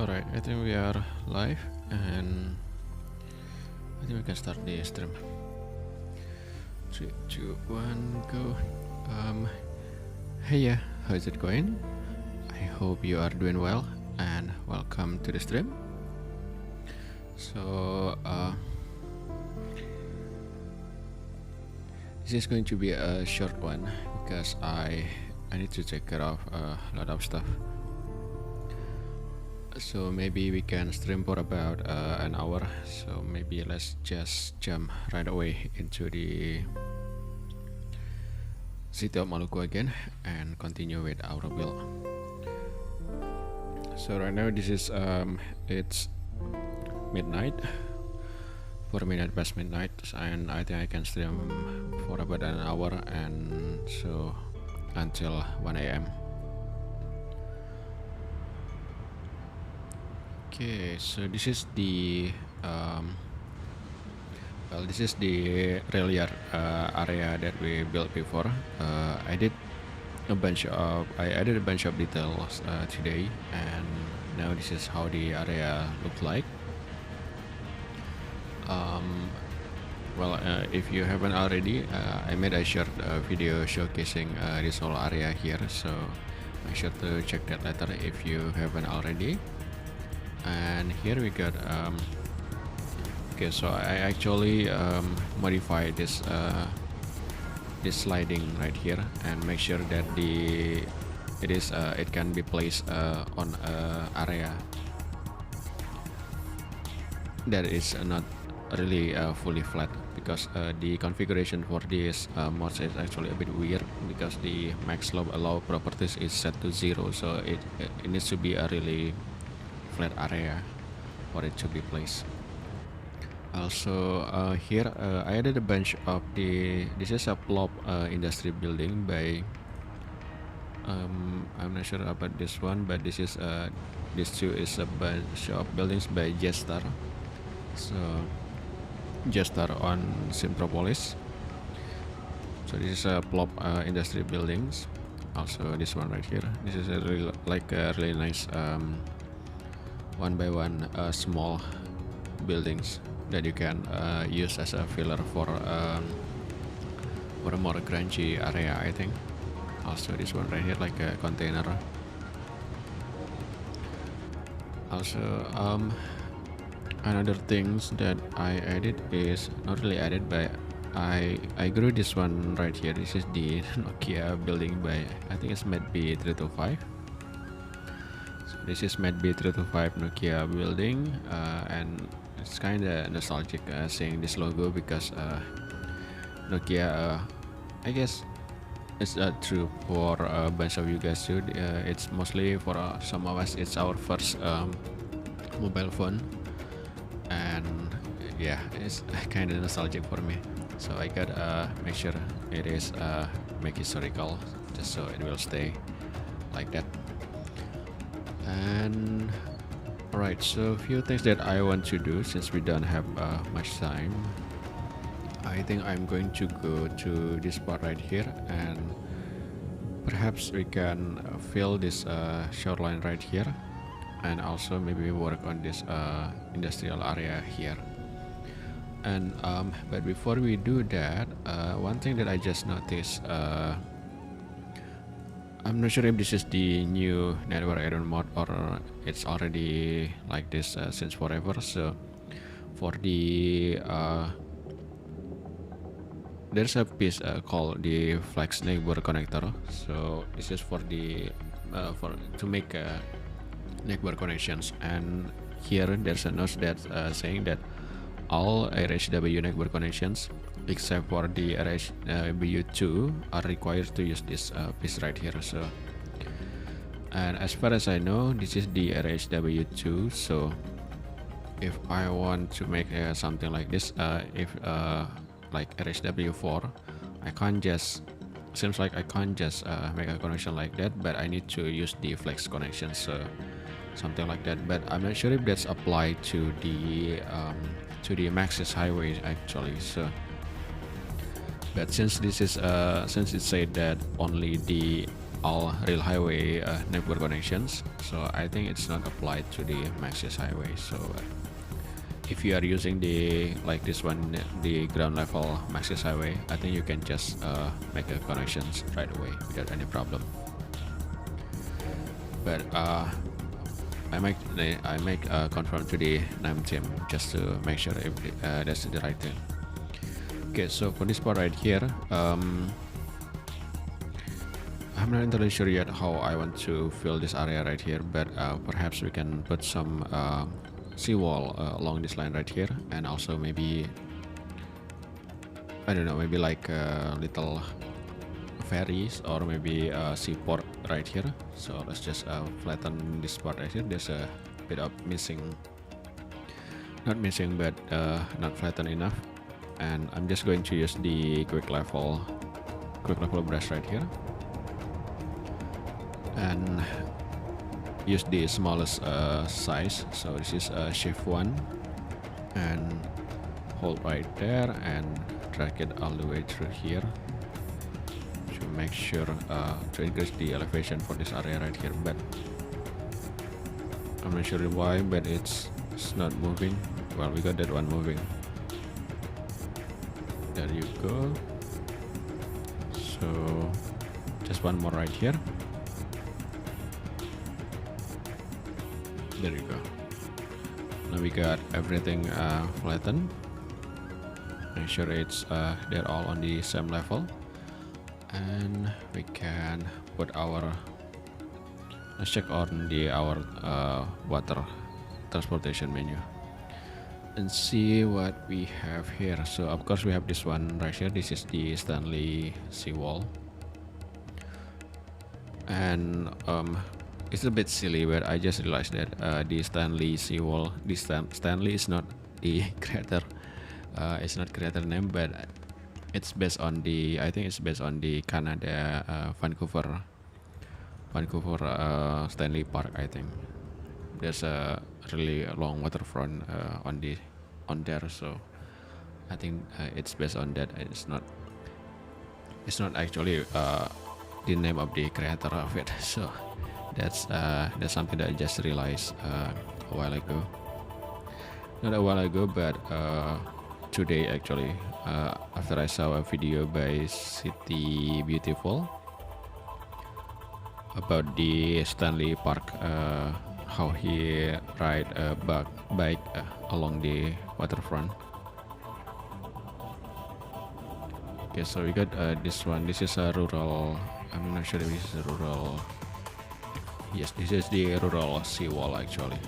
Alright, I think we are live and I think we can start the stream. 3, 2, 1, go. Hey, how's it going? I hope you are doing well and welcome to the stream. So, this is going to be a short one because I need to take care of a lot of stuff. So maybe we can stream for about an hour. So maybe let's just jump right away into the city of Maluku again and continue with our build. So right now this is it's midnight, 4 minutes past midnight, and I think I can stream for about an hour, and so until 1 a.m. Okay, so this is the this is the rail yard area that we built before. I added a bunch of details today, and now this is how the area look like. Well, if you haven't already, I made a short video showcasing this whole area here, so make sure to check that later if you haven't already. And here we got okay, so I actually modified this this sliding right here and make sure that it can be placed on a area that is not really fully flat, because the configuration for this mod is actually a bit weird because the max slope allow properties is set to 0, so it needs to be a really flat area for it to be placed. Also here I added a bunch of this is a plop industry building by I'm not sure about this one, but this is this two is a bunch of buildings by Jester. So Jester on Simtropolis. So this is a plop industry buildings. Also this one right here, this is a really nice one by one small buildings that you can use as a filler for a more grungy area, I think. Also this one right here, like a container. Also another things that I added is not really added, but I grew this one right here. This is the Nokia building by, I think it's MedB 325. This is MedB 325 Nokia building, and it's kind of nostalgic seeing this logo because Nokia, I guess it's true for a bunch of you guys too. It's mostly for some of us, it's our first mobile phone, and yeah, it's kind of nostalgic for me. So I gotta make sure it is make historical, just so it will stay like that. And alright, so a few things that I want to do since we don't have much time. I think I'm going to go to this part right here, and perhaps we can fill this shoreline right here, and also maybe work on this industrial area here. And but before we do that, one thing that I just noticed, I'm not sure if this is the new network error mod or it's already like this since forever. So for the there's a piece called the flex neighbor connector. So this is for the to make neighbor connections, and here there's a note that saying that all RHW neighbor connections except for the RHW2 are required to use this piece right here. So, and as far as I know, this is the RHW2. So if I want to make something like this, if like RHW4, I can't just, seems like I can't just make a connection like that, but I need to use the flex connection, so something like that. But I'm not sure if that's applied to the Maxis highway actually. So but since this is since it said that only the all real highway network connections, so I think it's not applied to the Maxis highway. So if you are using the like this one, the ground level Maxis highway, I think you can just make a connections right away without any problem. But I make confirm to the NAM team just to make sure if that's the right thing. Okay, so for this part right here, I'm not entirely sure yet how I want to fill this area right here, but perhaps we can put some seawall along this line right here, and also maybe, I don't know, maybe like little ferries or maybe a seaport right here. So let's just flatten this part right here. There's a bit of missing, not missing, but not flattened enough, and I'm just going to use the quick level brush right here and use the smallest size. So this is shift 1 and hold right there and drag it all the way through here to make sure to increase the elevation for this area right here. But I'm not sure why, but it's not moving. Well, we got that one moving. There you go. So just one more right here. There you go. Now we got everything flattened. Make sure it's they're all on the same level, and we can put our, let's check on our water transportation menu and see what we have here. So of course we have this one right here. This is the Stanley seawall, and it's a bit silly, but I just realized that the Stanley seawall, Stanley is not the creator, it's not creator name, but it's based on the, I think it's based on the Canada Vancouver Stanley Park. I think there's a really long waterfront on there, so I think it's based on that. It's not actually the name of the creator of it. So that's something that I just realized a while ago. Not a while ago, but today actually, after I saw a video by City Beautiful about the Stanley Park, how he ride a bike along the waterfront. Okay, so we got this one. This is a rural, I'm not sure if this is a rural. Yes, this is the rural seawall actually.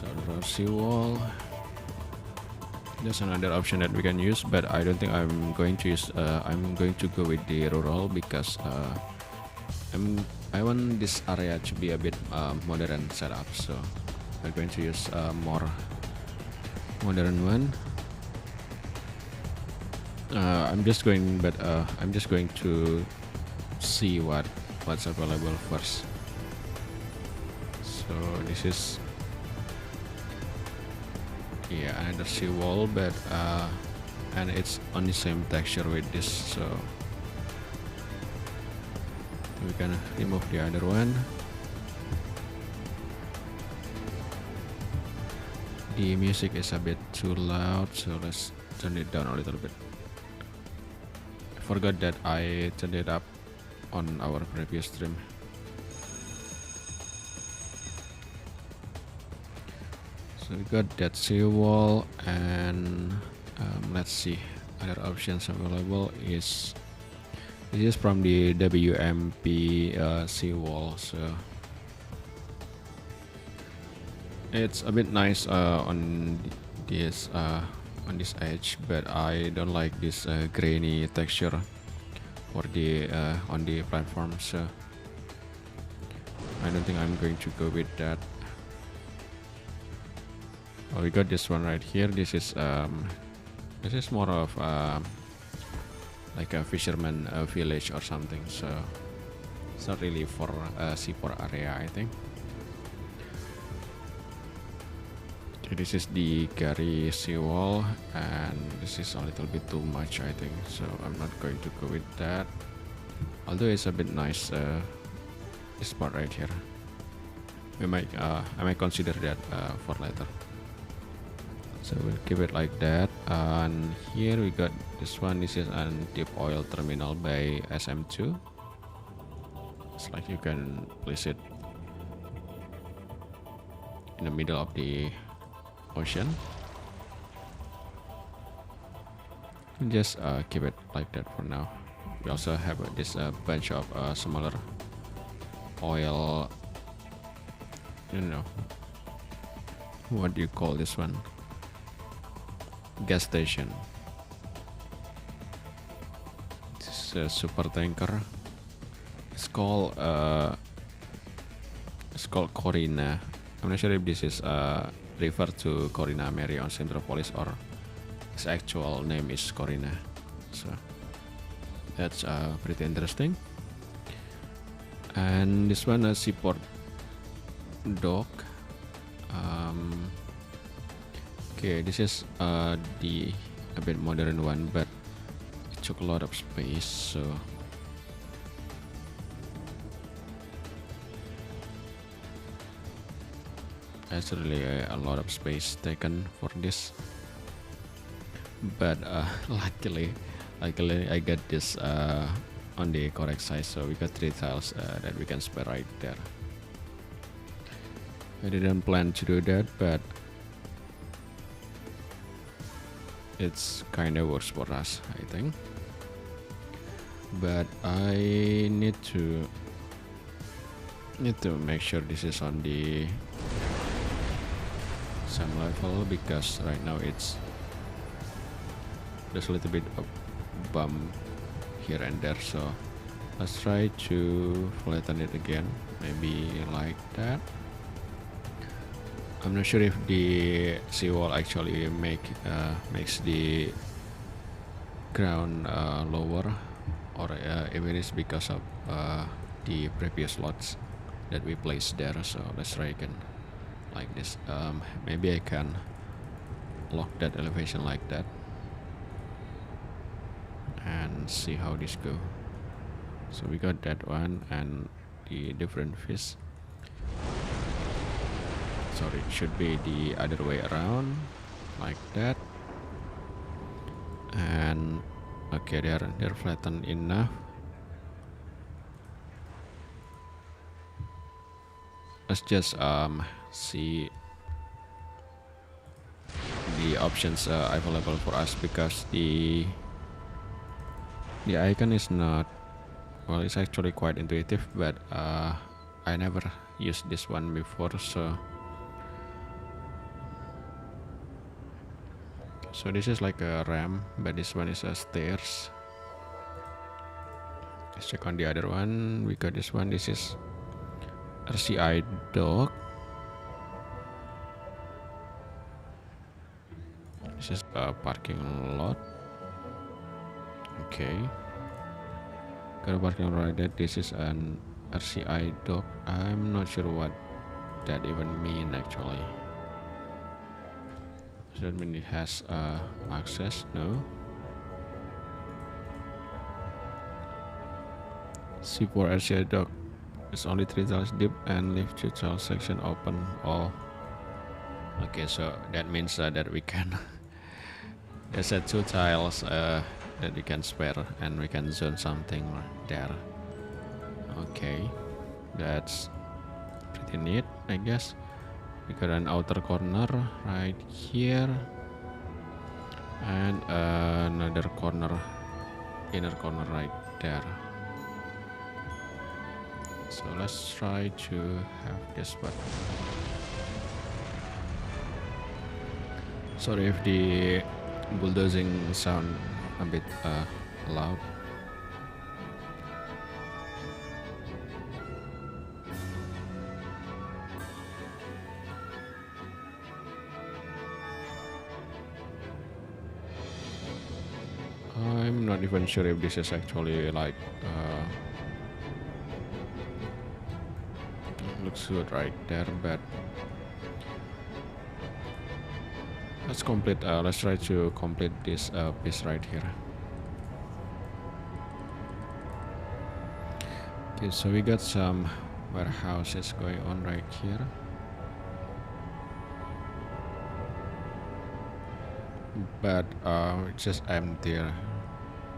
So rural seawall. There's another option that we can use, but I don't think I'm going to use. I'm going to go with the rural because I want this area to be a bit modern setup. So I'm going to use a more modern one. I'm just going to see what's available first. So this is, yeah, another seawall, but and it's on the same texture with this, so we can remove the other one. The music is a bit too loud, so let's turn it down a little bit. I forgot that I turned it up on our previous stream. So we got that seawall, and let's see, other options available is, this is from the WMP seawall, so it's a bit nice on this edge, but I don't like this grainy texture for the on the platform, so I don't think I'm going to go with that. Oh, we got this one right here. This is more of like a fisherman village or something, so it's not really for a seaport area, I think. Okay, this is the Gary seawall, and this is a little bit too much, I think, so I'm not going to go with that. although it's a bit nice, this part right here. I might consider that for later. So we'll keep it like that. And here we got this one. This is an deep oil terminal by SM2. It's like you can place it in the middle of the ocean. Just keep it like that for now. We also have this bunch of smaller oil, you know, what do you call this one, gas station. This is a super tanker. It's called Corina. I'm not sure if this is referred to Corina Mary on Centropolis or its actual name is Corina. So that's pretty interesting. And this one a seaport dock. Okay, this is the a bit modern one, but it took a lot of space, so that's really a lot of space taken for this. But luckily I got this on the correct size, so we got 3 tiles that we can spare right there. I didn't plan to do that, but it's kinda works for us, I think. But I need to make sure this is on the same level, because right now there's a little bit of bump here and there, so let's try to flatten it again, maybe like that. I'm not sure if the seawall actually makes the ground lower, or if it is because of the previous lots that we placed there. So let's try again like this. Maybe I can lock that elevation like that and see how this go. So we got that one and the different fish. Sorry, it should be the other way around, like that. And okay, they're flattened enough. Let's just see the options available for us, because the icon is not, well, it's actually quite intuitive, but I never used this one before, so this is like a ramp, but this one is a stairs. Let's check on the other one. We got this one. This is RCI dock. This is a parking lot. Okay, got a parking lot like that. This is an RCI dock. I'm not sure what that even mean actually. Does that mean it has access? No. C4 RCI dock is only 3 tiles deep and leave 2 tiles section open. Oh, okay, so that means that we can there's 2 tiles that we can spare, and we can zone something there. Okay, that's pretty neat, I guess. We got an outer corner right here, and another corner, inner corner right there. So let's try to have this one. Sorry if the bulldozing sound a bit loud. I'm not even sure if this is actually like looks good right there, but let's try to complete this piece right here. Okay, so we got some warehouses going on right here, but it's just empty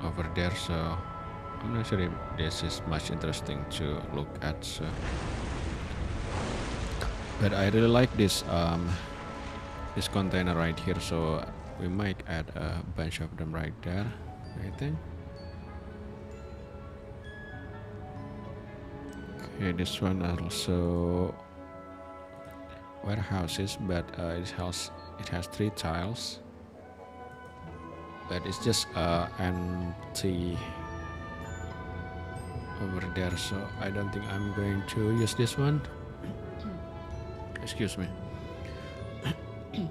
over there, so I'm not sure if this is much interesting to look at. So, but I really like this container right here, so we might add a bunch of them right there, I think. Okay, this one also warehouses, but it has 3 tiles, but it's just empty over there, so I don't think I'm going to use this one. Excuse me. Okay,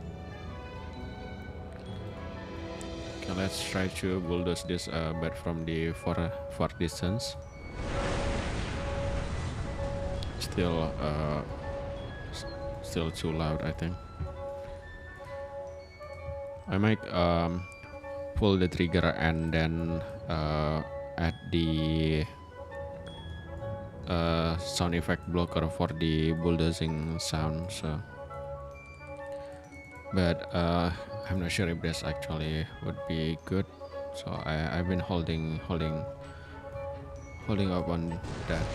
let's try to bulldoze this but from the far distance. Still too loud, I think. I might pull the trigger and then add the sound effect blocker for the bulldozing sound. So, but I'm not sure if this actually would be good. So I've been holding up on that.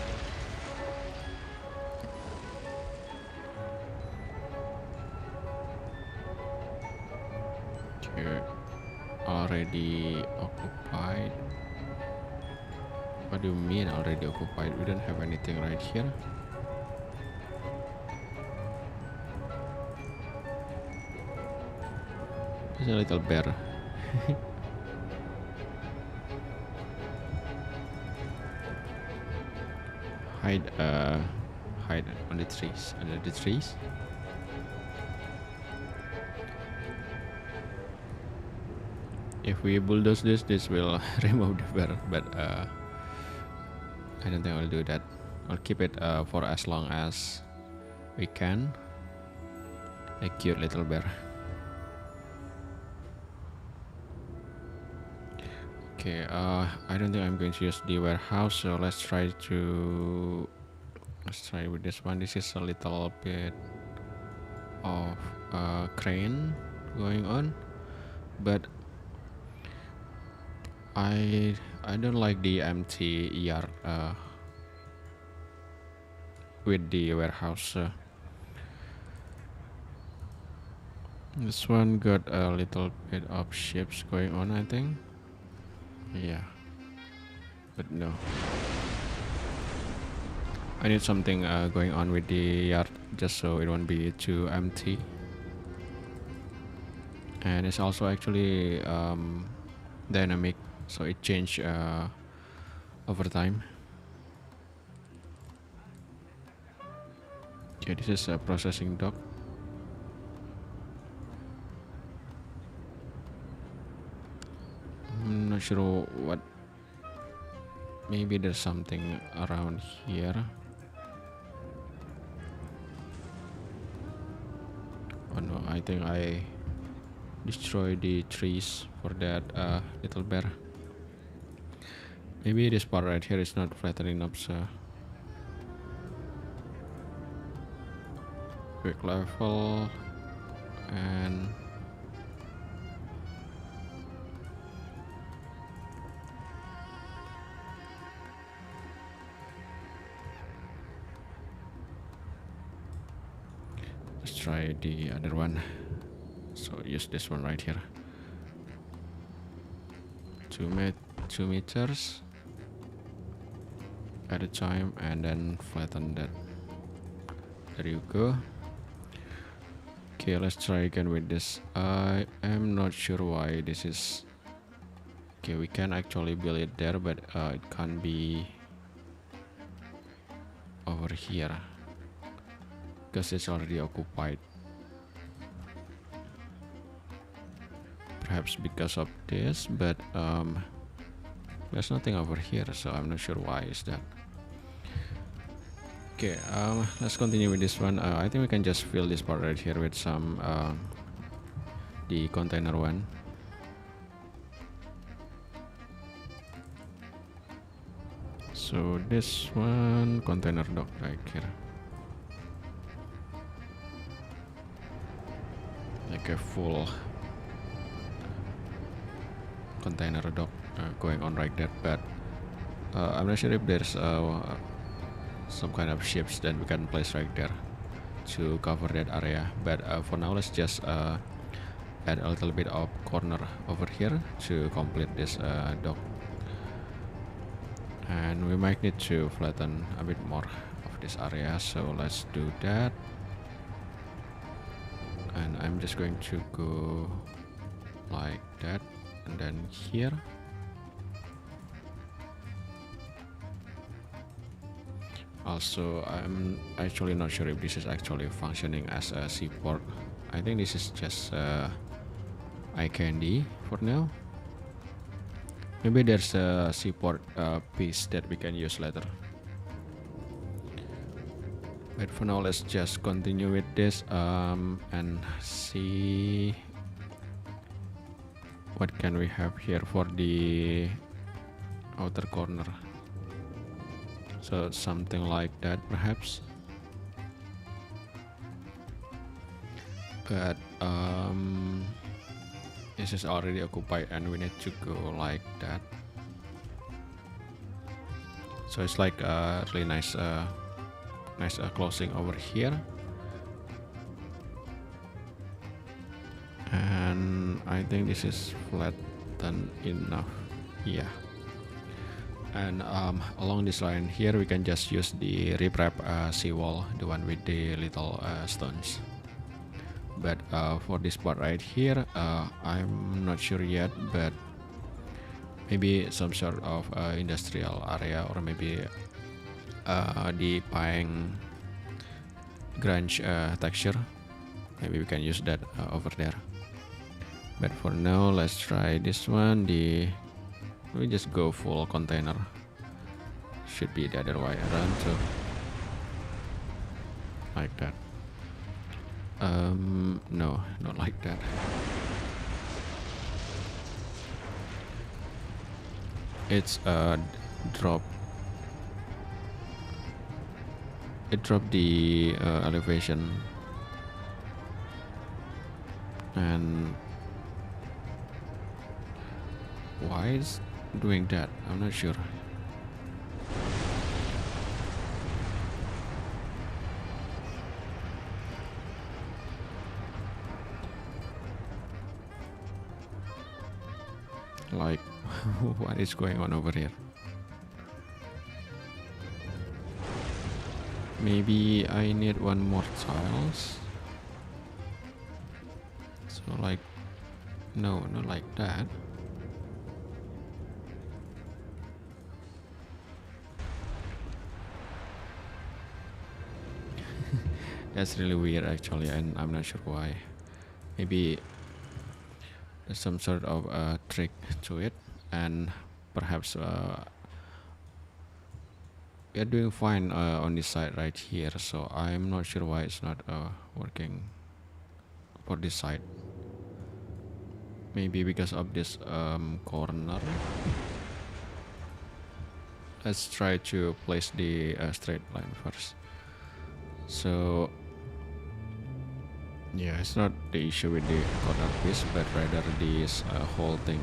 Okay, already occupied. What do you mean already occupied? We don't have anything right here. There's a little bear. Hide on the trees, under the trees. If we bulldoze this will remove the bear, but I don't think I'll do that. I'll keep it for as long as we can. A cute little bear. Okay, I don't think I'm going to use the warehouse, so let's try with this one. This is a little bit of crane going on, but I don't like the empty yard with the warehouse. This one got a little bit of ships going on, I think. Yeah, but no. I need something going on with the yard just so it won't be too empty. And it's also actually dynamic, so it changed over time. Okay, this is a processing dock. I'm not sure what. Maybe there's something around here. Oh no, I think I destroyed the trees for that little bear. Maybe this part right here is not flattening up, so quick level and let's try the other one. So use this one right here. 2 meters at a time, and then flatten that. There you go. Okay, let's try again with this. I am not sure why this is. Okay, we can actually build it there, but it can't be over here because it's already occupied. Perhaps because of this, but there's nothing over here, so I'm not sure why is that. Okay, let's continue with this one. I think we can just fill this part right here with some the container one. So this one container dock right here, like a full container dock going on right there, but I'm not sure if there's some kind of ships that we can place right there to cover that area, but for now let's just add a little bit of corner over here to complete this dock, and we might need to flatten a bit more of this area, so let's do that. And I'm just going to go like that, and then here. Also, I'm actually not sure if this is actually functioning as a seaport. I think this is just eye candy for now. Maybe there's a seaport piece that we can use later. But for now, let's just continue with this and see what can we have here for the outer corner. So something like that perhaps. But this is already occupied and we need to go like that. So it's like a really nice closing over here, and I think this is flattened enough. Yeah, and along this line here we can just use the riprap seawall, the one with the little stones. But for this part right here, I'm not sure yet, but maybe some sort of industrial area, or maybe the pine grunge texture, maybe we can use that over there. But for now, let's try this one. We just go full container. Should be the other way around too, like that. No, not like that. It's drop. It dropped the elevation, and why is doing that? I'm not sure. Like, what is going on over here? Maybe I need one more tiles. So like, no, not like that. That's really weird actually, and I'm not sure why. Maybe there's some sort of trick to it, and perhaps we are doing fine on this side right here, so I'm not sure why it's not working for this side. Maybe because of this corner. Let's try to place the straight line first. So yeah, it's not the issue with the corner piece, but rather this whole thing.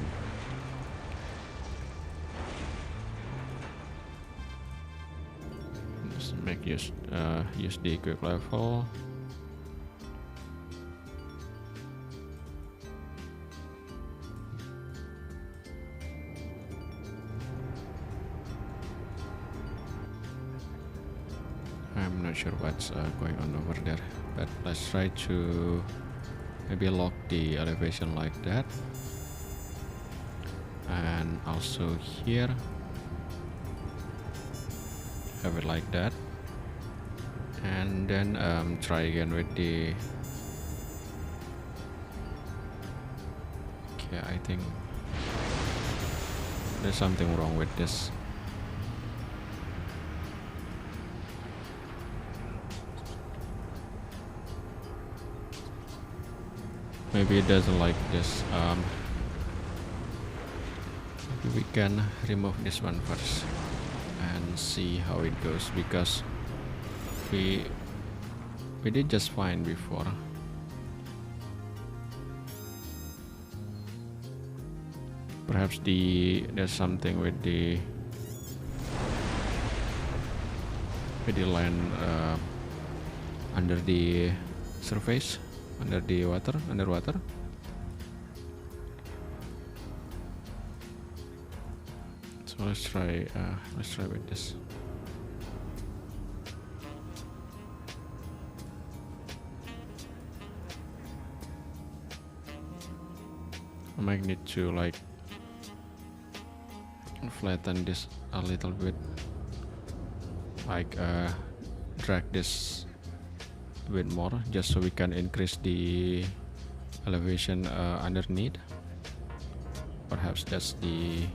Just make use the quick level. I'm not sure what's going on over there, but let's try to maybe lock the elevation like that, and also here have it like that, and then try again with the. Okay, I think there's something wrong with this. Maybe it doesn't like this. Maybe we can remove this one first, and and see how it goes, because we did just fine before. Perhaps there's something with the land under the surface, underwater. So let's try with this. I might need to like flatten this a little bit, like drag this a bit more, just so we can increase the elevation underneath. Perhaps that's the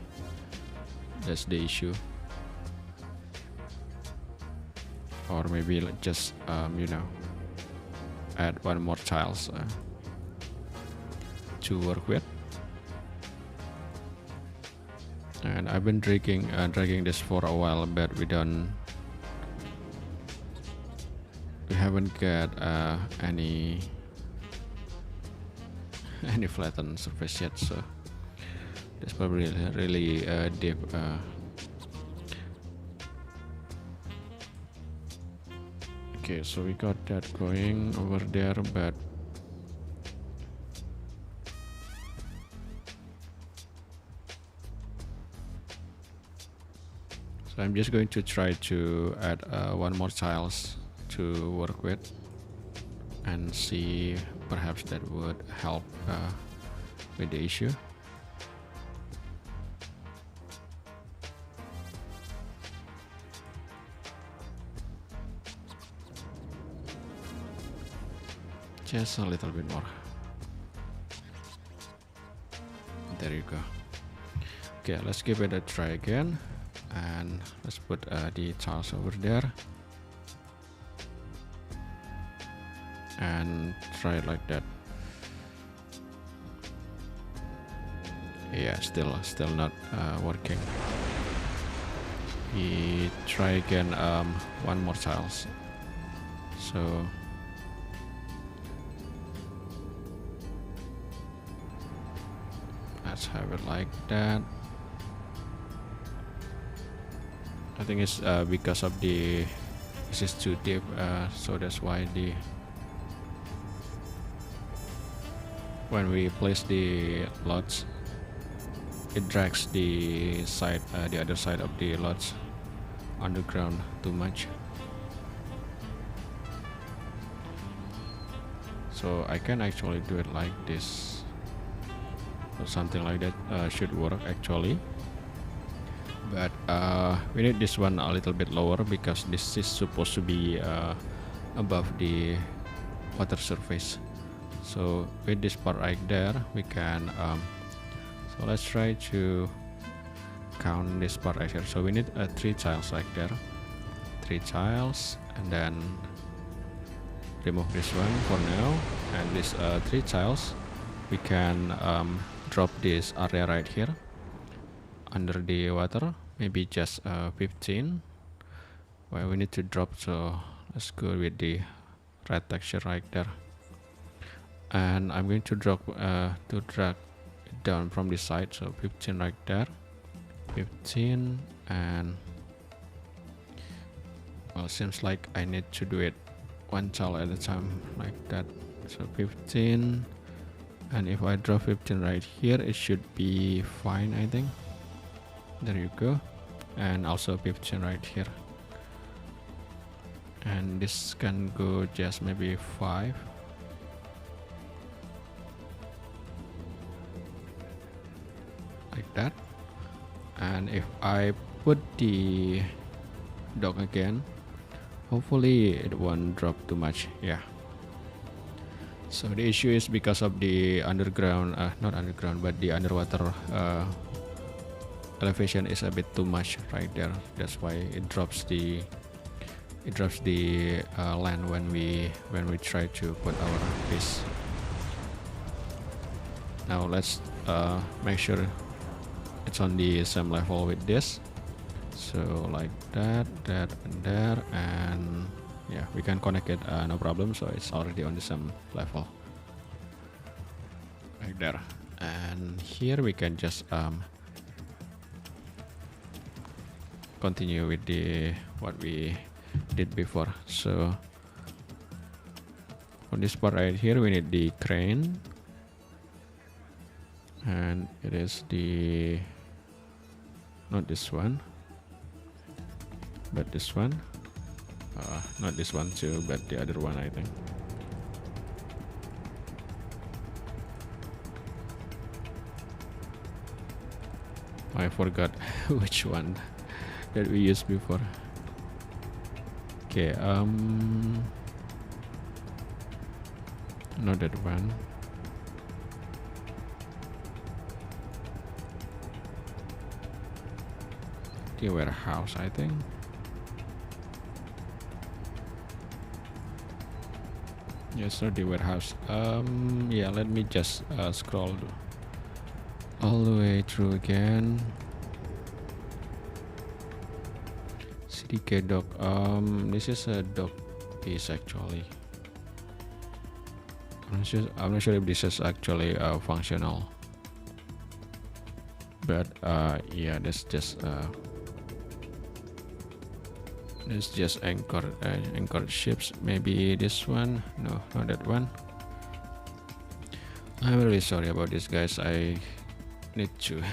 issue, or maybe just add one more tiles to work with. And I've been dragging this for a while, but we haven't got any flattened surface yet, so that's probably really deep. Okay, so we got that going over there, but so I'm just going to try to add one more tiles to work with and see, perhaps that would help with the issue. Just a little bit more. There you go. Okay, let's give it a try again, and let's put the tiles over there and try it like that. Yeah, still not working. We try again, one more tiles. So let's have it like that. I think it's because of this is too deep, so that's why when we place the lots, it drags the other side of the lots underground too much. So I can actually do it like this, or something like that should work actually. But we need this one a little bit lower, because this is supposed to be above the water surface. So with this part right there, we can so let's try to count this part right here. So we need 3 tiles right there, 3 tiles, and then remove this one for now, and these 3 tiles we can drop this area right here under the water, maybe just 15. Well, we need to drop, so let's go with the red texture right there. And I'm going to drag it down from this side, so 15 right there, 15, and well, seems like I need to do it one tile at a time like that. So 15, and if I draw 15 right here, it should be fine, I think. There you go. And also 15 right here, and this can go just maybe 5. Like that. And if I put the dock again, hopefully it won't drop too much. Yeah. So the issue is because of the underground, not underground, but the underwater elevation is a bit too much right there. That's why it drops the land when we try to put our piece. Now let's make sure it's on the same level with this. So like that, that, and there, and yeah, we can connect it, no problem. So it's already on the same level, like there. And here we can just continue with the what we did before. So for this part right here, we need the crane, and it is the not this one, but this one. Not this one too, but the other one, I think. I forgot which one that we used before. Okay, not that one. The warehouse, I think. Yes, not the warehouse. Yeah, let me just scroll all the way through again. CDK dock. This is a dock piece actually. I'm not sure if this is actually functional. But yeah, that's just anchored ships. Maybe this one. No, not that one. I'm really sorry about this, guys. I need to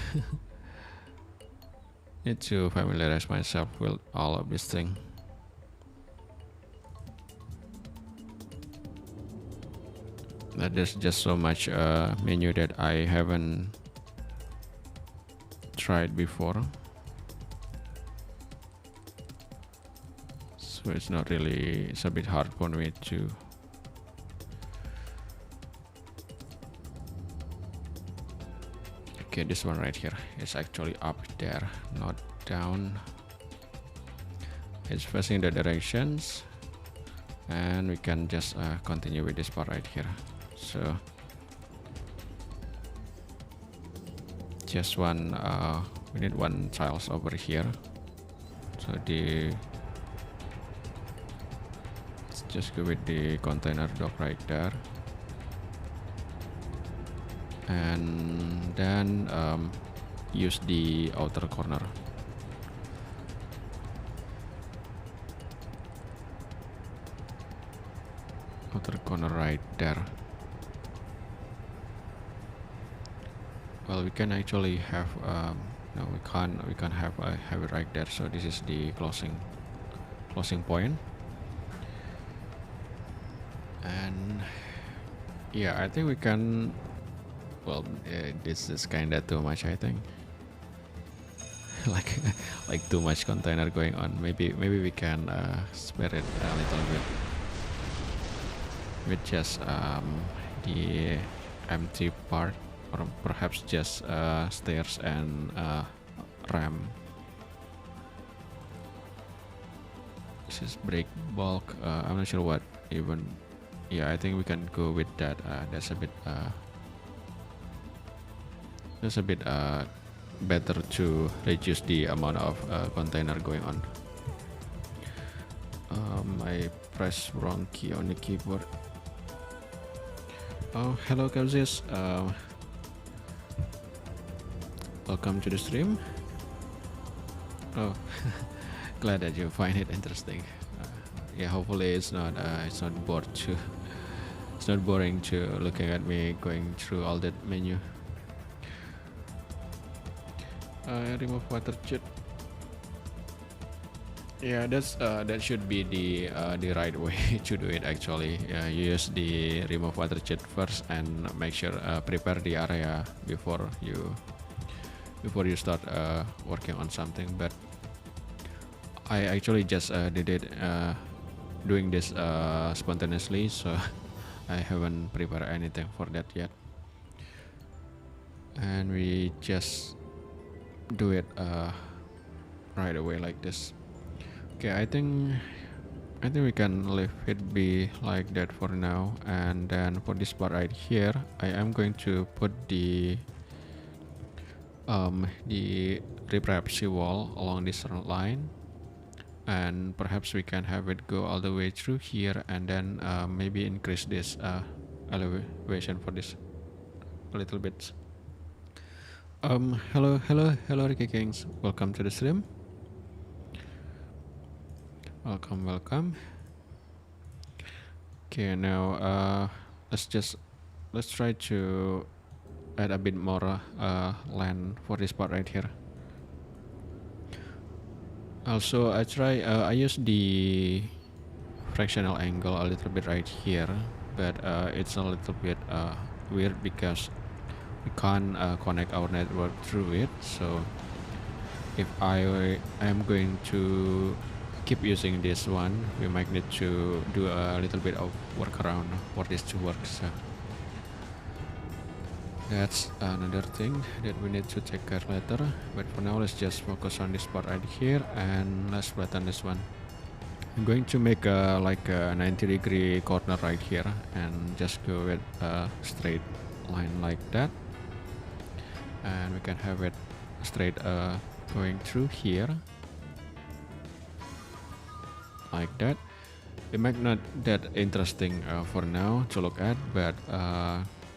familiarize myself with all of this thing. But there's just so much menu that I haven't tried before. So it's not really, it's a bit hard for me to okay, this one right here is actually up there, not down. It's facing the directions, and we can just continue with this part right here. So just one we need one tiles over here. So let's just go with the container dock right there, and then use the outer corner. Outer corner right there. Well, we can actually have no, we can't have it right there. So this is the closing point. And yeah, I think we can, well, this is kinda too much, I think. like too much container going on. Maybe we can spare it a little bit with just the empty part, or perhaps just stairs and ramp. This is break bulk. I'm not sure what even. Yeah, I think we can go with that. That's a bit better to reduce the amount of container going on. I pressed wrong key on the keyboard. Oh, hello Kazis. Welcome to the stream. Oh, glad that you find it interesting. Yeah, hopefully it's not bored to it's not boring to looking at me going through all that menu. Remove water jet. Yeah, that should be the right way to do it actually. You use the remove water jet first and make sure prepare the area before you start working on something. But I actually just did it doing this spontaneously, so I haven't prepared anything for that yet. And we just do it right away like this. Okay, I think we can leave it be like that for now. And then for this part right here, I am going to put the the riprap seawall along this line, and perhaps we can have it go all the way through here, and then maybe increase this elevation for this a little bit. Hello Ricky Kings, welcome to the stream. Welcome. Okay, now let's try to add a bit more land for this part right here. Also, I use the fractional angle a little bit right here, but it's a little bit weird because we can't connect our network through it. So if I am going to keep using this one, we might need to do a little bit of workaround for this to work. So that's another thing that we need to take care later, but for now let's just focus on this part right here, and let's flatten this one. I'm going to make like a 90-degree corner right here and just go with a straight line like that, and we can have it straight going through here like that. It might not that interesting for now to look at, but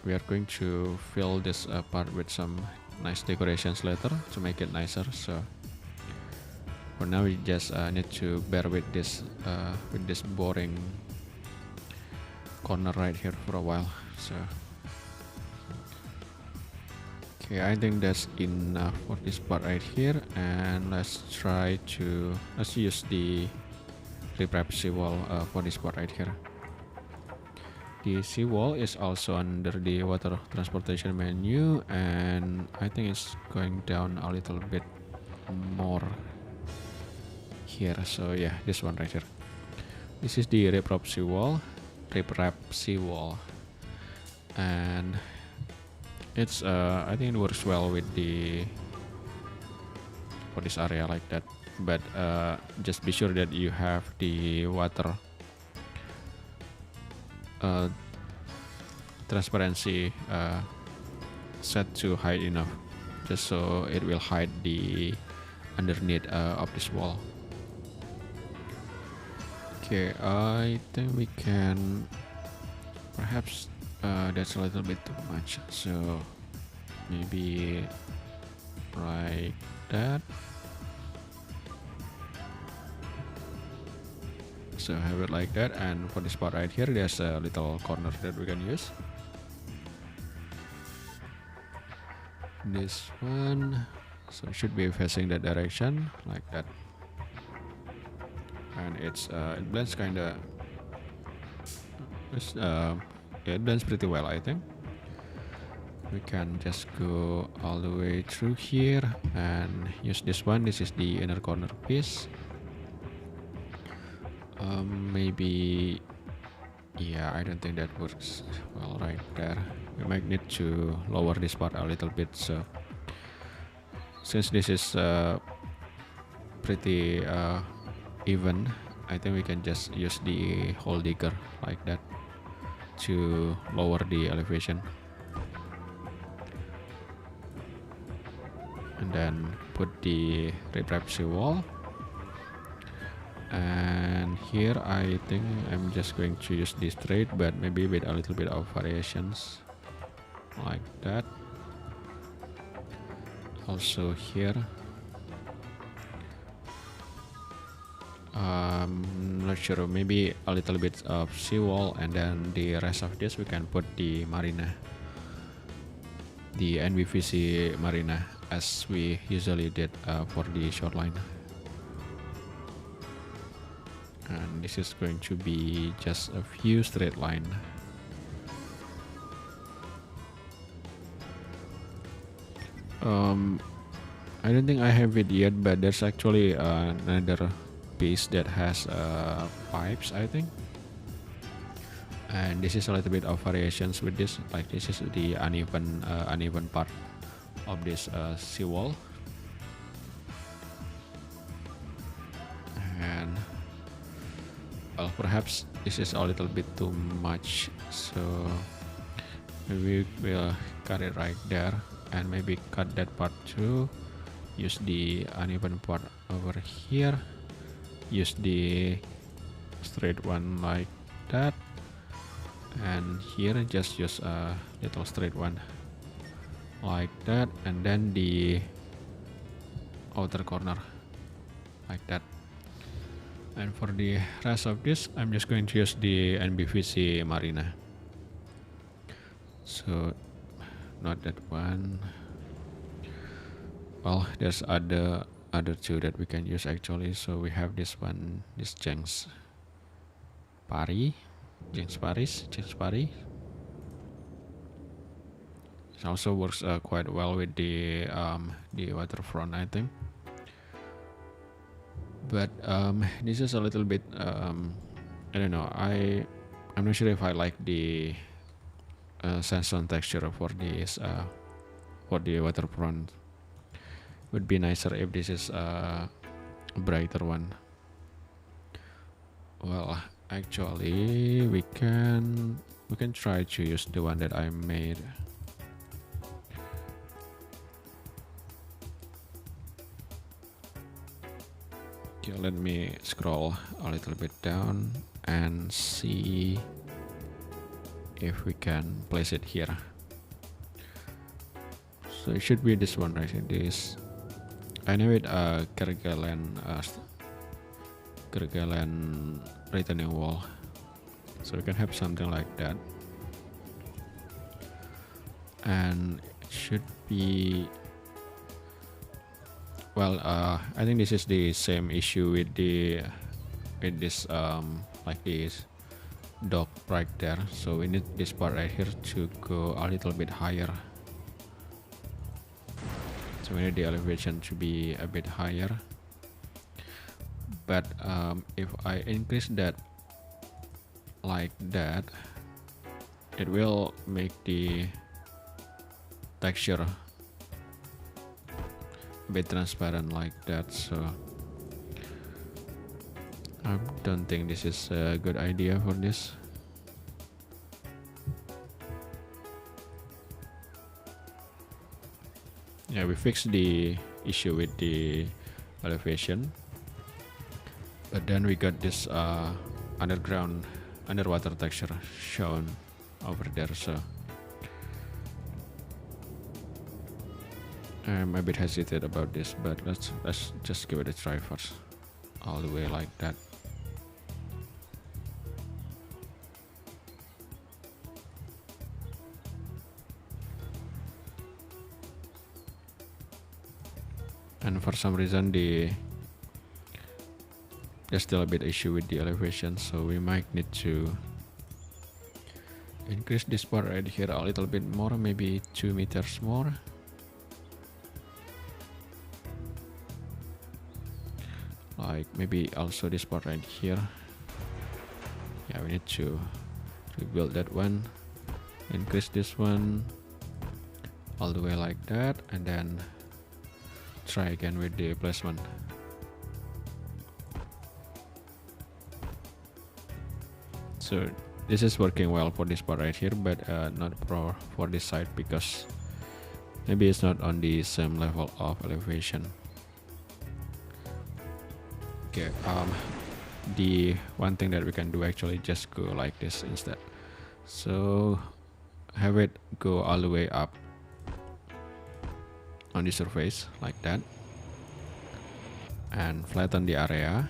we are going to fill this part with some nice decorations later to make it nicer. So for now we just need to bear with this boring corner right here for a while. So okay, I think that's enough for this part right here, and let's use the riprap seawall for this part right here. The seawall is also under the water transportation menu, and I think it's going down a little bit more here. So yeah, this one right here. This is the riprap seawall, and it's I think it works well with for this area like that. But just be sure that you have the water transparency set to high enough, just so it will hide the underneath of this wall. Okay, I think we can perhaps that's a little bit too much, so maybe like that. So have it like that, and for this part right here there's a little corner that we can use. This one, so it should be facing that direction like that, and it blends it blends pretty well. I think we can just go all the way through here and use this one. This is the inner corner piece. Maybe, yeah, I don't think that works well right there. We might need to lower this part a little bit. So since this is pretty even, I think we can just use the hole digger like that to lower the elevation, and then put the riprap seawall. And here I think I'm just going to use this straight, but maybe with a little bit of variations like that. Also here, not sure, maybe a little bit of seawall, and then the rest of this we can put the marina, the NVVC marina, as we usually did for the shoreline. And this is going to be just a few straight line. I don't think I have it yet, but there's actually another piece that has pipes, I think, and this is a little bit of variations with this. Like this is the uneven part of this seawall, and well, perhaps this is a little bit too much, so maybe we'll cut it right there. and maybe cut that part too. Use the uneven part over here. Use the straight one like that, and here just use a little straight one like that, and then the outer corner like that. And for the rest of this, I'm just going to use the NBVC Marina. So not that one. Well, there's other two that we can use actually. So we have this one, this Jengs Pari. It also works quite well with the waterfront, I think. But this is a little bit I don't know. I'm not sure if I like the sandstone texture for this for the waterfront. Would be nicer if this is a brighter one. Well, actually we can try to use the one that I made. Okay, let me scroll a little bit down and see if we can place it here. So it should be this one, right? This I name it Kerguelen retaining wall. So we can have something like that, and it should be well. I think this is the same issue with this like this dock right there. So we need this part right here to go a little bit higher. So we need the elevation to be a bit higher. But if I increase that like that, it will make the texture a bit transparent like that. So I don't think this is a good idea for this. Yeah, we fixed the issue with the elevation, but then we got this underwater texture shown over there. So I'm a bit hesitant about this, but let's just give it a try first, all the way like that. And for some reason there's still a bit issue with the elevation, so we might need to increase this part right here a little bit more, maybe 2 meters more. Like maybe also this part right here. Yeah, we need to rebuild that one, increase this one all the way like that, and then try again with the placement. So this is working well for this part right here, but not for this side, because maybe it's not on the same level of elevation. Okay, the one thing that we can do actually just go like this instead. So have it go all the way up on the surface like that, and flatten the area.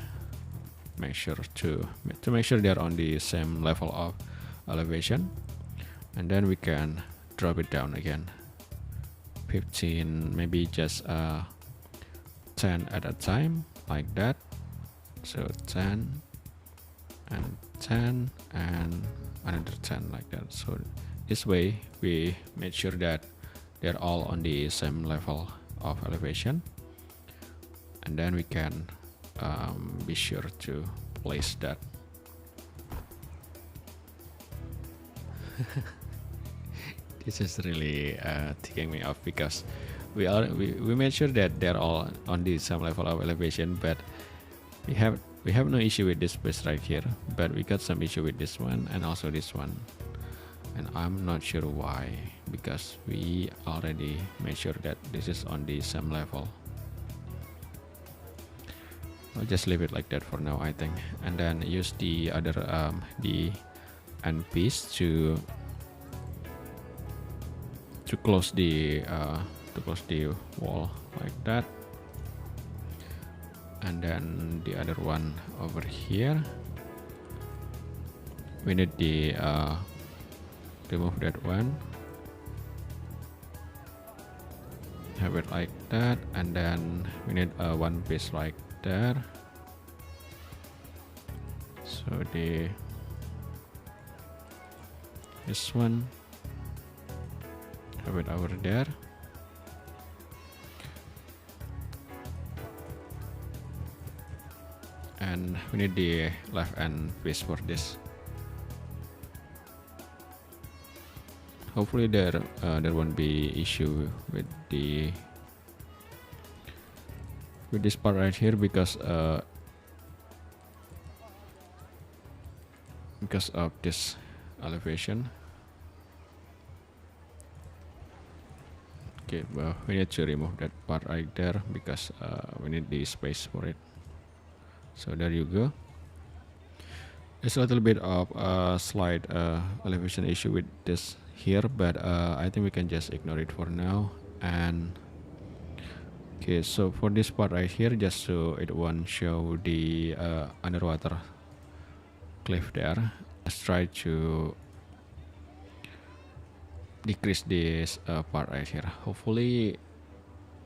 Make sure to make sure they're on the same level of elevation, and then we can drop it down again 15, maybe just 10 at a time like that. So 10 and 10 and another 10 like that. So this way we made sure that they're all on the same level of elevation, and then we can be sure to place that. This is really ticking me off, because we made sure that they're all on the same level of elevation, but we have no issue with this place right here, but we got some issue with this one and also this one. and I'm not sure why, because we already made sure that this is on the same level. I'll just leave it like that for now, I think, and then use the other the end piece to close the wall like that, and then the other one over here. We need the remove that one, have it like that, and then we need one piece like there. So this one, have it over there, and we need the left end piece for this. Hopefully there won't be issue with this part right here, because of this elevation. Okay, well, we need to remove that part right there because we need the space for it. So there you go. There's a little bit of a slight elevation issue with this here, but I think we can just ignore it for now. And okay, so for this part right here, just so it won't show the underwater cliff there, let's try to decrease this part right here. Hopefully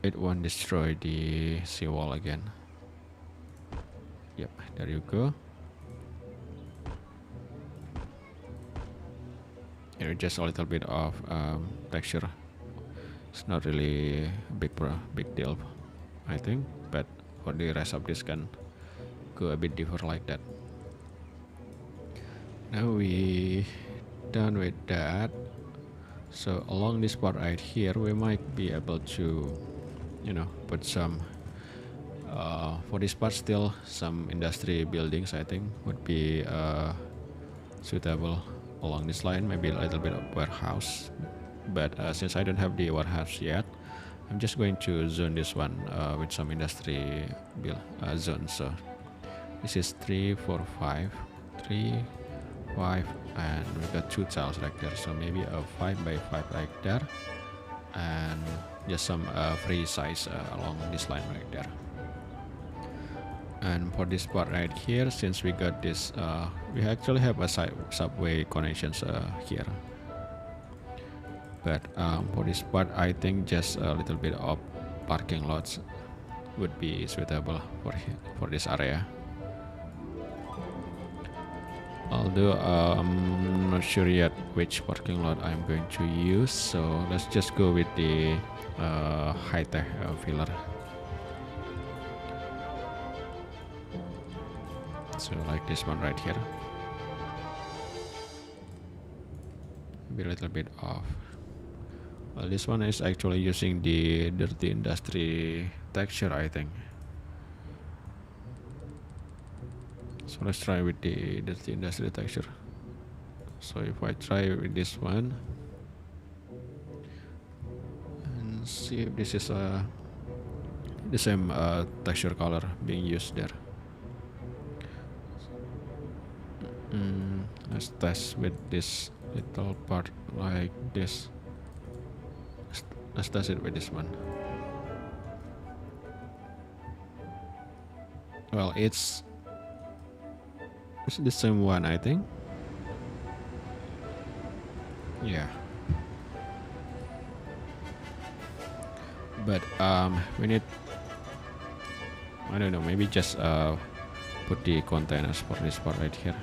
it won't destroy the seawall again. Yep, there you go. Here, just a little bit of texture. It's not really big deal, I think, but for the rest of this can go a bit deeper like that. Now we done with that. So along this part right here, we might be able to, put some for this part still some industry buildings, I think would be suitable along this line. Maybe a little bit of warehouse, but since I don't have the warehouse yet, I'm just going to zone this one with some industry zone. So this is 3, 4, 5, 3, 5, and we got 2 tiles right there, so maybe a 5 by 5 right there, and just some free size along this line right there. And for this part right here, since we got this, we actually have a subway connections here, but for this part I think just a little bit of parking lots would be suitable for this area. Although I'm not sure yet which parking lot I'm going to use, so let's just go with the high-tech filler. So like this one right here. Be a little bit off. Well, this one is actually using the dirty industry texture, I think. So let's try with the dirty industry texture. So if I try with this one and see if this is the same texture color being used there. Let's test with this little part like this. Let's test it with this one. Well, it's the same one, I think. Yeah, but we need, I don't know, maybe just put the containers for this part right here.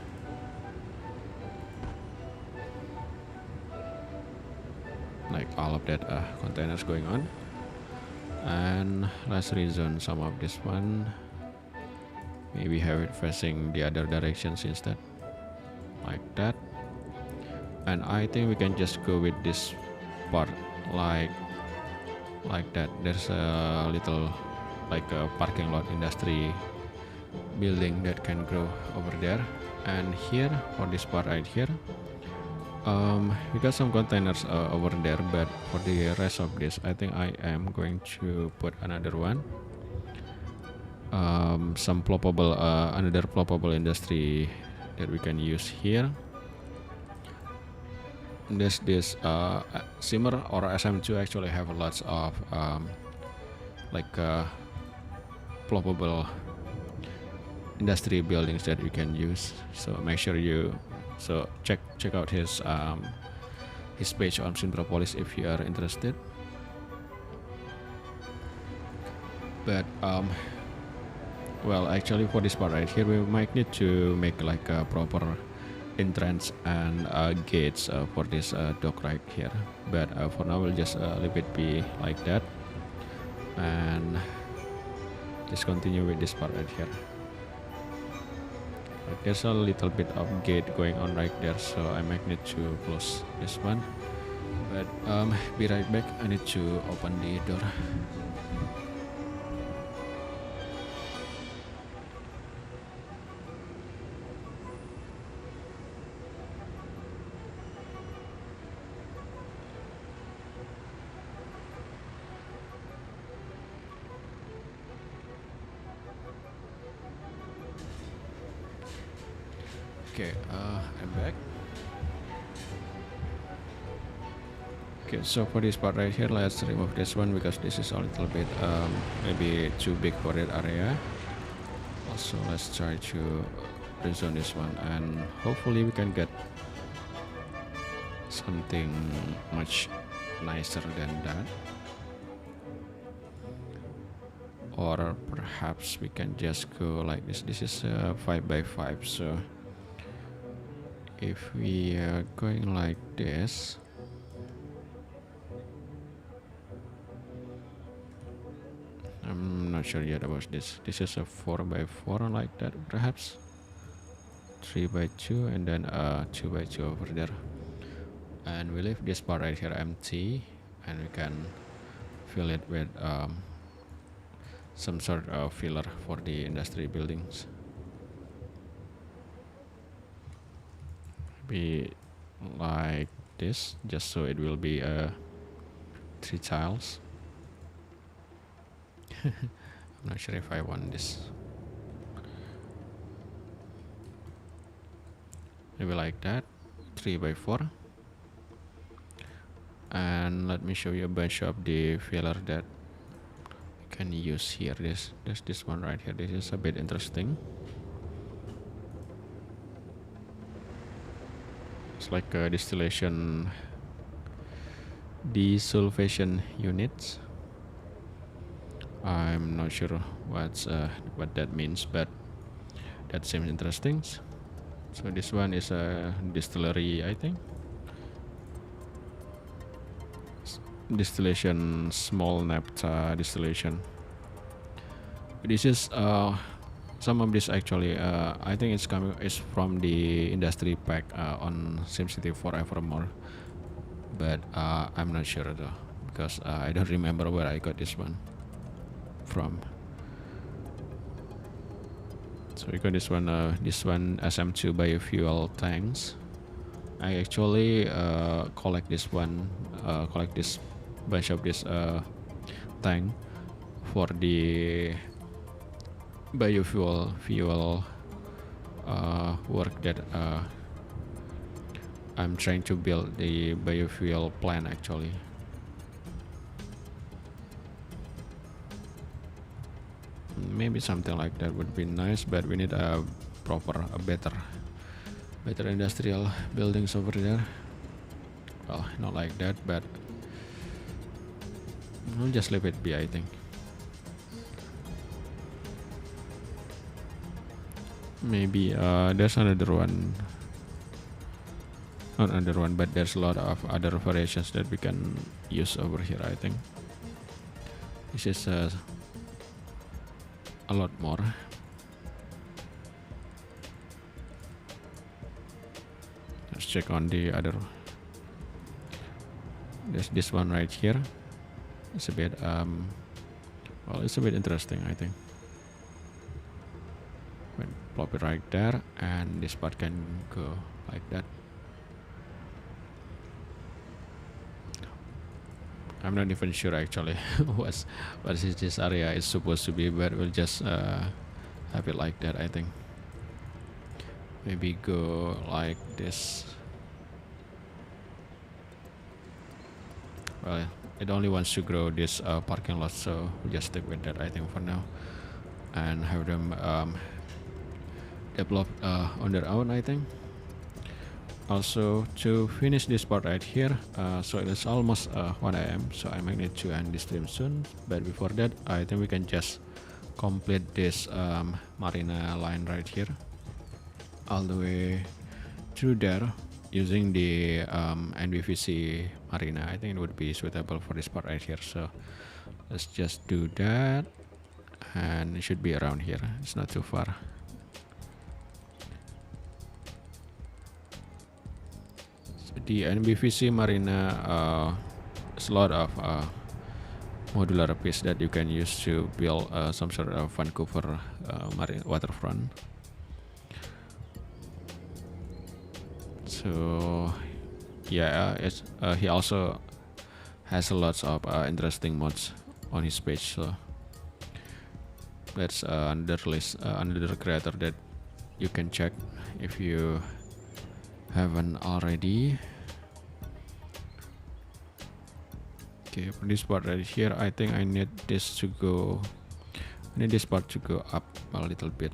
Like all of that containers going on, and let's rezone some of this one. Maybe have it facing the other directions instead, like that. And I think we can just go with this part like that. There's a little like a parking lot industry building that can grow over there, and here for this part right here We got some containers over there, but for the rest of this, I think I am going to put another one. Some ploppable, another ploppable industry that we can use here. There's this Simmer or SM2 actually have lots of like ploppable industry buildings that you can use. So make sure you check out his page on Simtropolis if you are interested. But well, actually for this part right here, we might need to make like a proper entrance and gates for this dock right here. But for now, we'll just leave it be like that, and just continue with this part right here. There's a little bit of gate going on right there, so I might need to close this one. But be right back. I need to open the door. Okay, I'm back. Okay, so for this part right here, let's remove this one because this is a little bit maybe too big for that area. Also, let's try to rezone this one, and hopefully we can get something much nicer than that. Or perhaps we can just go like this. This is 5x5, so if we are going like this, I'm not sure yet about this. This is a 4x4 like that, perhaps 3x2, and then 2x2 over there. And we leave this part right here empty, and we can fill it with some sort of filler for the industry buildings. Be like this, just so it will be 3 tiles. I'm not sure if I want this. Maybe like that, 3x4. And let me show you a bunch of the filler that you can use here. There's this one right here. This is a bit interesting. It's like a distillation desulfation units. I'm not sure what that means, but that seems interesting. So this one is a distillery, I think. Distillation, small naphtha distillation. This is some of this actually I think it's from the industry pack on SimCity Forevermore, but I'm not sure though, because I don't remember where I got this one from. So we got this one SM2 biofuel tanks. I actually collect this bunch of this tank for the biofuel work that I'm trying to build the biofuel plant actually. Maybe something like that would be nice, but we need a better industrial buildings over there. Well, not like that, but we'll just leave it be, I think. Maybe there's another one, not another one, but there's a lot of other variations that we can use over here, I think. This is a lot more. Let's check on the other. There's this one right here. It's a bit well, it's a bit interesting, I think. Plop it right there, and this part can go like that. I'm not even sure actually what is this area is supposed to be, but we'll just have it like that. I think maybe go like this. Well, it only wants to grow this parking lot, so we'll just stick with that, I think, for now, and have them develop on their own, I think. Also, to finish this part right here, so it's almost 1 AM, so I might need to end this stream soon, but before that I think we can just complete this marina line right here all the way through there using the NBVC marina. I think it would be suitable for this part right here, so let's just do that, and it should be around here, it's not too far. The NBVC marina is a lot of modular piece that you can use to build some sort of Vancouver marine waterfront. So yeah, he also has a lot of interesting mods on his page, so that's another creator that you can check if you haven't already. Okay, for this part right here, I think I need this part to go up a little bit.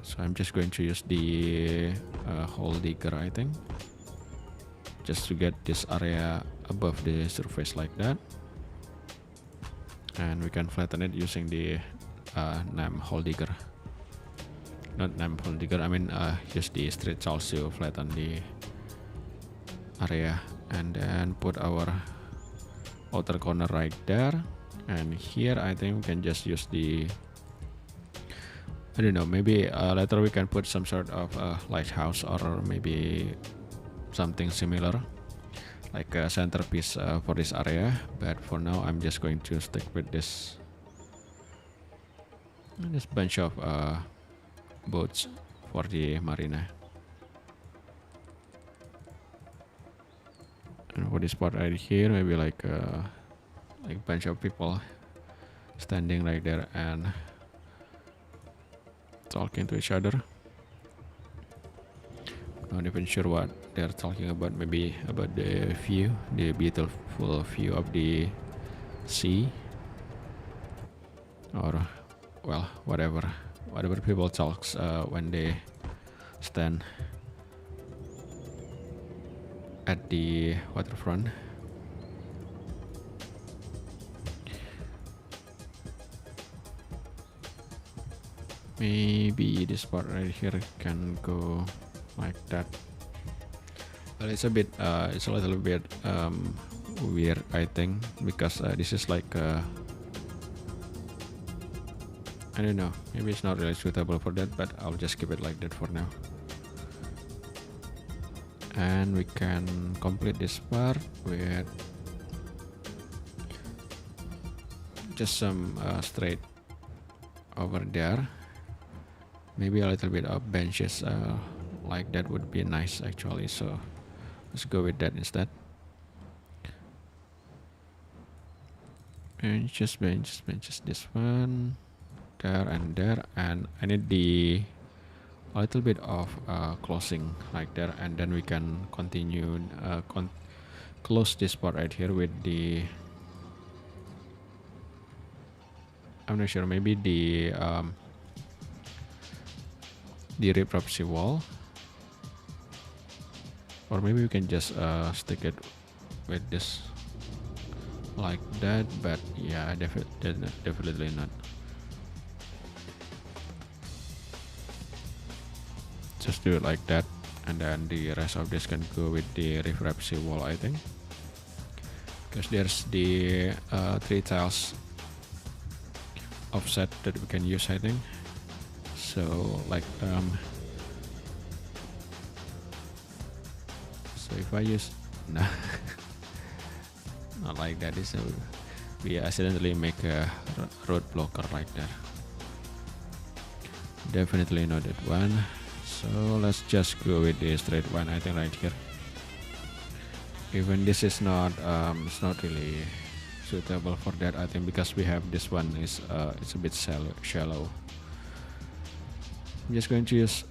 So I'm just going to use the hole digger, I think, just to get this area above the surface like that, and we can flatten it using the NAM hole digger. Not NAM hole digger, I mean use the stretch also flatten the area, and then put our outer corner right there. And here I think we can just use the, I don't know, maybe later we can put some sort of lighthouse or maybe something similar like a centerpiece for this area, but for now I'm just going to stick with this bunch of boats for the marina. And for this part right here, maybe like bunch of people standing right there and talking to each other. Not even sure what they're talking about, maybe about the view, the beautiful view of the sea, or well, whatever people talks when they stand at the waterfront. Maybe this part right here can go like that. Well, it's a little bit weird, I think, because this is like I don't know, maybe it's not really suitable for that, but I'll just keep it like that for now. And we can complete this part with just some straight over there. Maybe a little bit of benches like that would be nice actually, so let's go with that instead. And just benches this one, there and there, and I need a little bit of closing like there, and then we can continue close this part right here with the, I'm not sure, maybe the refractory wall, or maybe we can just stick it with this like that, but yeah, definitely not. Just do it like that, and then the rest of this can go with the refractory wall, I think, because there's the 3 tiles offset that we can use, I think. So like so if I use no not like that, is we accidentally make a road blocker like that. Definitely not that one. So let's just go with the straight one, I think, right here. even this is not it's not really suitable for that, I think, because we have this one is it's a bit shallow. I'm just going to use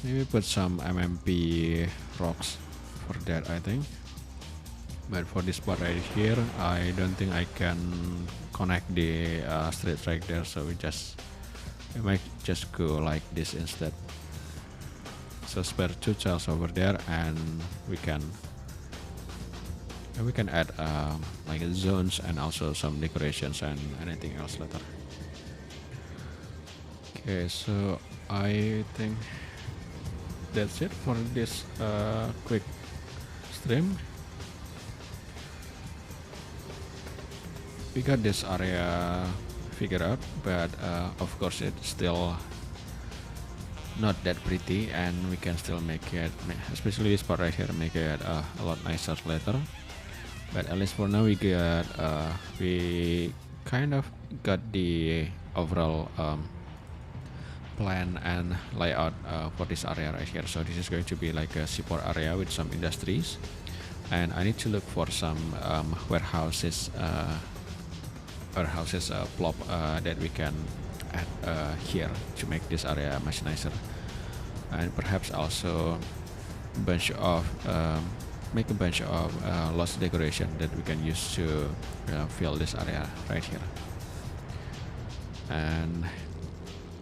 maybe put some MMP rocks for that, I think. But for this part right here, I don't think I can connect the street right there, so we might just go like this instead. So spare 2 tiles over there, and we can add like zones and also some decorations and anything else later. Okay, so I think that's it for this quick stream. We got this area figured out, but of course it's still not that pretty, and we can still make it, especially this part right here, make it a lot nicer later. But at least for now we kind of got the overall plan and layout for this area right here. So this is going to be like a seaport area with some industries, and I need to look for some warehouses plop that we can add here to make this area much nicer, and perhaps also make a bunch of lost decoration that we can use to fill this area right here. And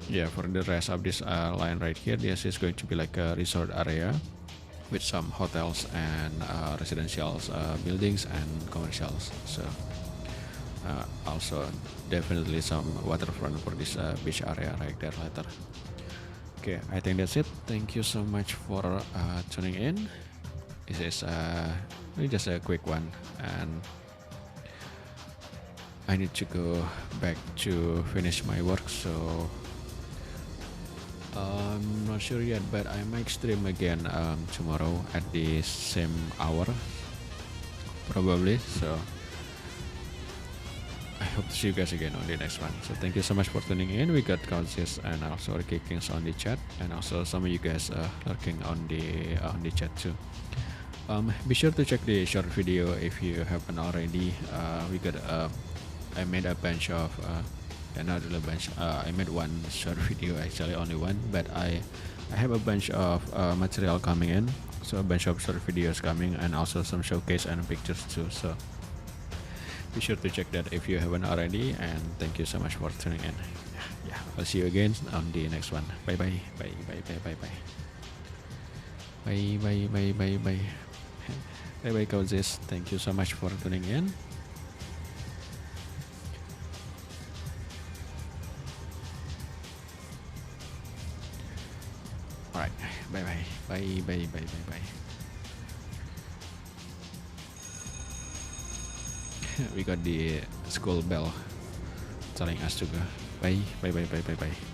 yeah, for the rest of this line right here, this is going to be like a resort area with some hotels and residential buildings and commercials. So also definitely some waterfront for this beach area right there later. Okay, I think that's it. Thank you so much for tuning in. This is just a quick one, and I need to go back to finish my work, so I'm not sure yet, but I might stream again tomorrow at the same hour probably. So I hope to see you guys again on the next one. So thank you so much for tuning in. We got Counts and also Ricky Kings on the chat, and also some of you guys lurking on the chat too. Be sure to check the short video if you haven't already. I made a bunch of not really a bunch. I made one short video, actually only one, but I have a bunch of material coming in, so a bunch of short videos coming, and also some showcase and pictures too. So be sure to check that if you haven't already, and thank you so much for tuning in. Yeah, I'll see you again on the next one. Bye bye bye bye bye bye bye bye bye bye bye bye. Bye bye coaches, thank you so much for tuning in. Alright, bye bye bye bye bye bye bye. We got the school bell telling us to go. Bye bye bye bye bye bye.